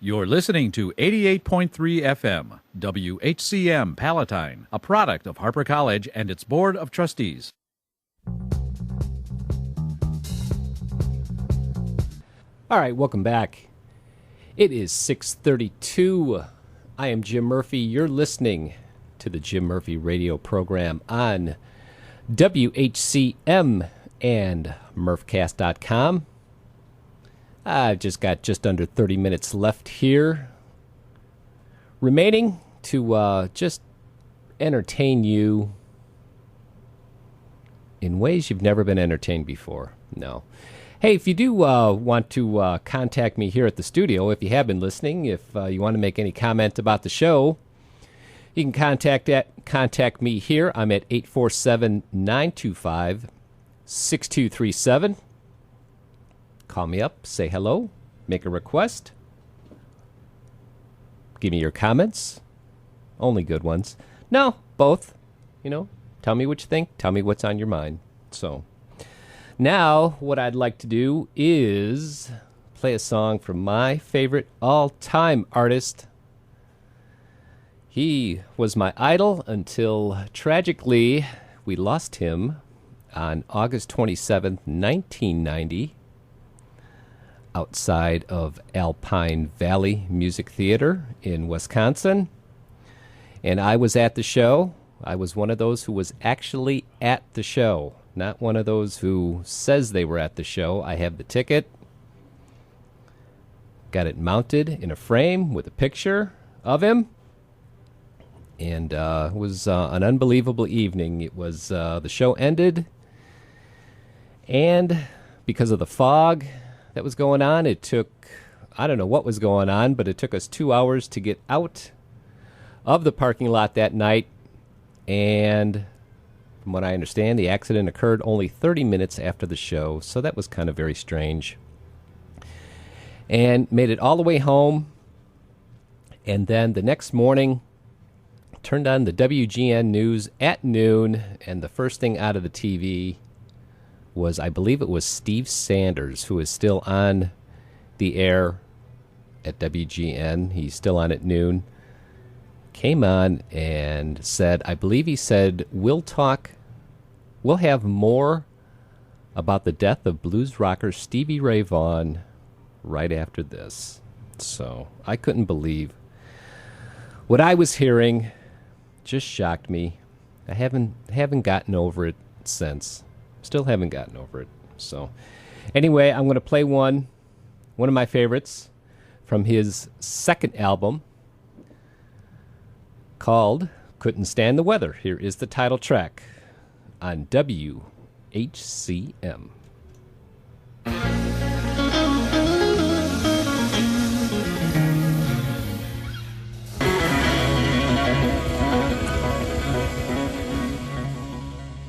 You're listening to 88.3 FM, WHCM Palatine, a product of Harper College and its Board of Trustees. All right, welcome back. It is 6:32. I am Jim Murphy. You're listening to the Jim Murphy radio program on WHCM and MurphCast.com. I've just got just under 30 minutes left here remaining to just entertain you in ways you've never been entertained before. No. Hey, if you do want to contact me here at the studio, if you have been listening, if you want to make any comment about the show, you can contact me here. I'm at 847-925-6237. Call me up, say hello, make a request. Give me your comments. Only good ones. No, both. You know, tell me what you think. Tell me what's on your mind. So, now what I'd like to do is play a song from my favorite all-time artist. He was my idol until, tragically, we lost him on August 27th, 1990. Outside of Alpine Valley Music Theater in Wisconsin. And I was at the show. I was one of those who was actually at the show, not one of those who says they were at the show. I have the ticket. Got it mounted in a frame with a picture of him. And it was an unbelievable evening. It was, the show ended. And because of the fog that was going on, it took, I don't know what was going on, but it took us 2 hours to get out of the parking lot that night. And from what I understand, the accident occurred only 30 minutes after the show, so that was kind of very strange. And made it all the way home, and then the next morning, turned on the WGN News at noon, and the first thing out of the TV was, I believe it was Steve Sanders, who is still on the air at WGN. He's still on at noon. Came on and said, I believe he said, we'll have more about the death of blues rocker Stevie Ray Vaughan right after this. So I couldn't believe what I was hearing. Just shocked me. I haven't gotten over it since. Still haven't gotten over it. So anyway, I'm going to play one of my favorites from his second album called Couldn't Stand the Weather. Here is the title track on WHCM.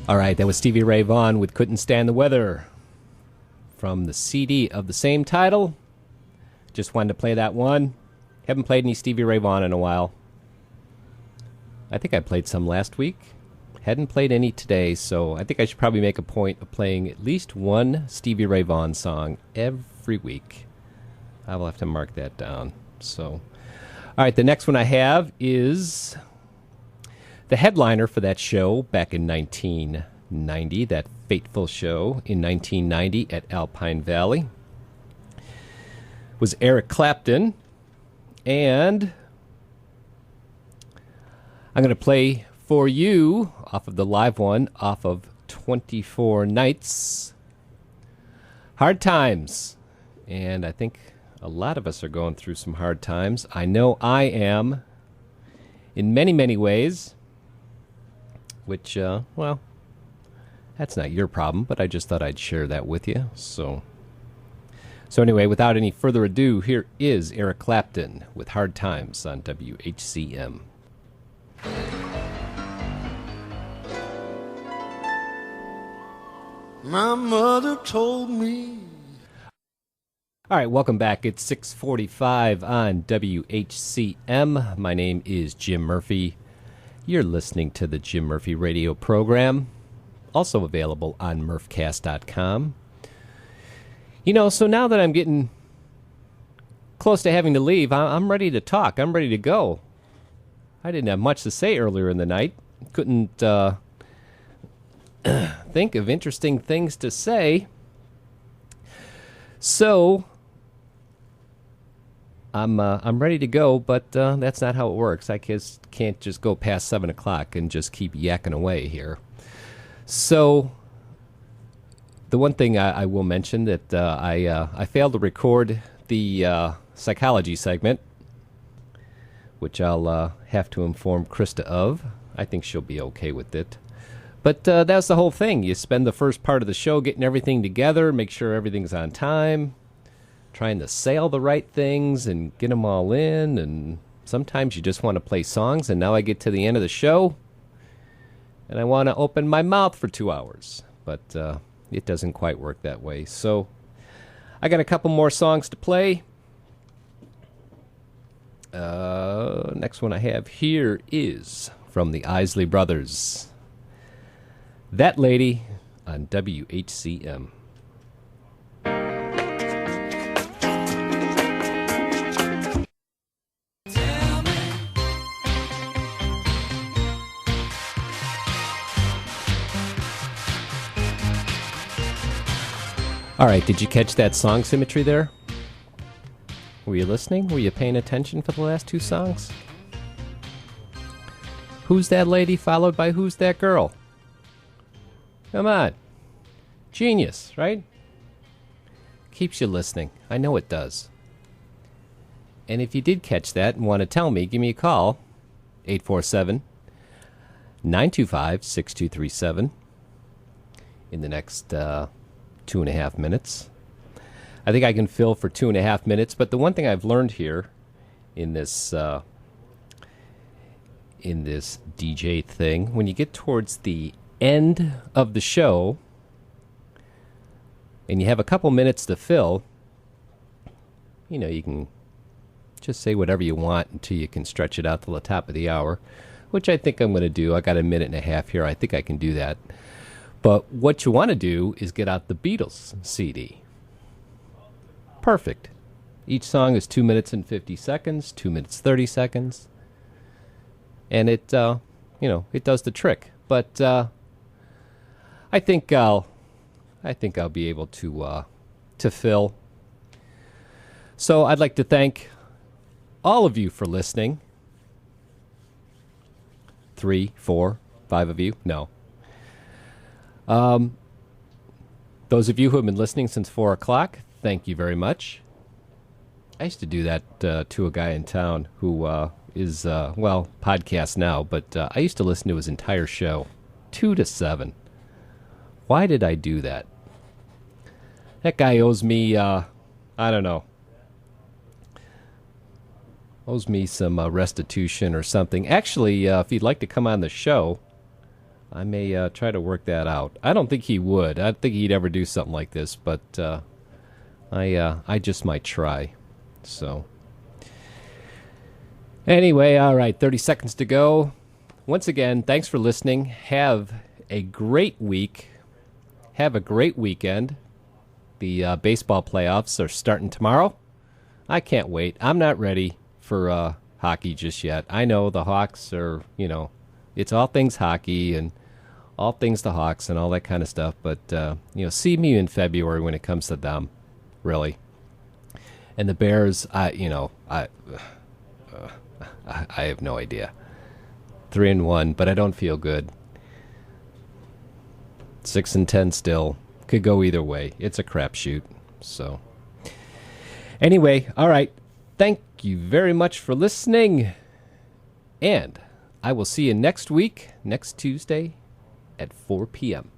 All right, that was Stevie Ray Vaughan with Couldn't Stand the Weather from the CD of the same title. Just wanted to play that one. Haven't played any Stevie Ray Vaughan in a while. I think I played some last week. Hadn't played any today, so I think I should probably make a point of playing at least one Stevie Ray Vaughan song every week. I will have to mark that down. So, all right, the next one I have is the headliner for that show back in 1990, that fateful show in 1990 at Alpine Valley, was Eric Clapton. And I'm going to play for you, off of the live one, off of 24 Nights, Hard Times. And I think a lot of us are going through some hard times. I know I am in many, many ways. Which, well, that's not your problem, but I just thought I'd share that with you. So anyway, without any further ado, here is Eric Clapton with Hard Times on WHCM. My mother told me. All right, welcome back. It's 6:45 on WHCM. My name is Jim Murphy. You're listening to the Jim Murphy radio program, also available on MurphCast.com. You know, so now that I'm getting close to having to leave. I'm ready to talk. I'm ready to go. I didn't have much to say earlier in the night. Couldn't think of interesting things to say. So I'm ready to go, but that's not how it works. I can't just go past 7 o'clock and just keep yakking away here. So the one thing I will mention that I failed to record the psychology segment, which I'll have to inform Krista of. I think she'll be okay with it. But that's the whole thing. You spend the first part of the show getting everything together, make sure everything's on time, trying to say all the right things and get them all in. And sometimes you just want to play songs. And now I get to the end of the show, and I want to open my mouth for 2 hours. But it doesn't quite work that way. So I got a couple more songs to play. Next one I have here is from the Isley Brothers. That Lady on WHCM. All right, did you catch that song symmetry there? Were you listening? Were you paying attention for the last two songs? Who's that lady followed by who's that girl? Come on. Genius, right? Keeps you listening. I know it does. And if you did catch that and want to tell me, give me a call. 847-925-6237 in the next 2.5 minutes. I think I can fill for 2.5 minutes, but the one thing I've learned here in this DJ thing, when you get towards the end of the show and you have a couple minutes to fill, you know, you can just say whatever you want until you can stretch it out till the top of the hour, which I think I'm going to do. I got a minute and a half here. I think I can do that. But what you want to do is get out the Beatles CD. Perfect. Each song is 2 minutes and 50 seconds, 2 minutes 30 seconds. And it, it does the trick. But I think I'll be able to fill. So I'd like to thank all of you for listening. 3, 4, 5 of you? No. Those of you who have been listening since 4 o'clock, thank you very much. I used to do that to a guy in town who is, podcast now, but I used to listen to his entire show, 2 to 7. Why did I do that? That guy owes me, I don't know, owes me some restitution or something. Actually, if you'd like to come on the show, I may try to work that out. I don't think he would. I don't think he'd ever do something like this, but I just might try. So, anyway, all right, 30 seconds to go. Once again, thanks for listening. Have a great week. Have a great weekend. The baseball playoffs are starting tomorrow. I can't wait. I'm not ready for hockey just yet. I know the Hawks are, it's all things hockey and all things the Hawks and all that kind of stuff. But, see me in February when it comes to them, really. And the Bears, I have no idea. 3-1, but I don't feel good. 6-10 still. Could go either way. It's a crapshoot. So, anyway, all right. Thank you very much for listening. And I will see you next week, next Tuesday at 4 p.m.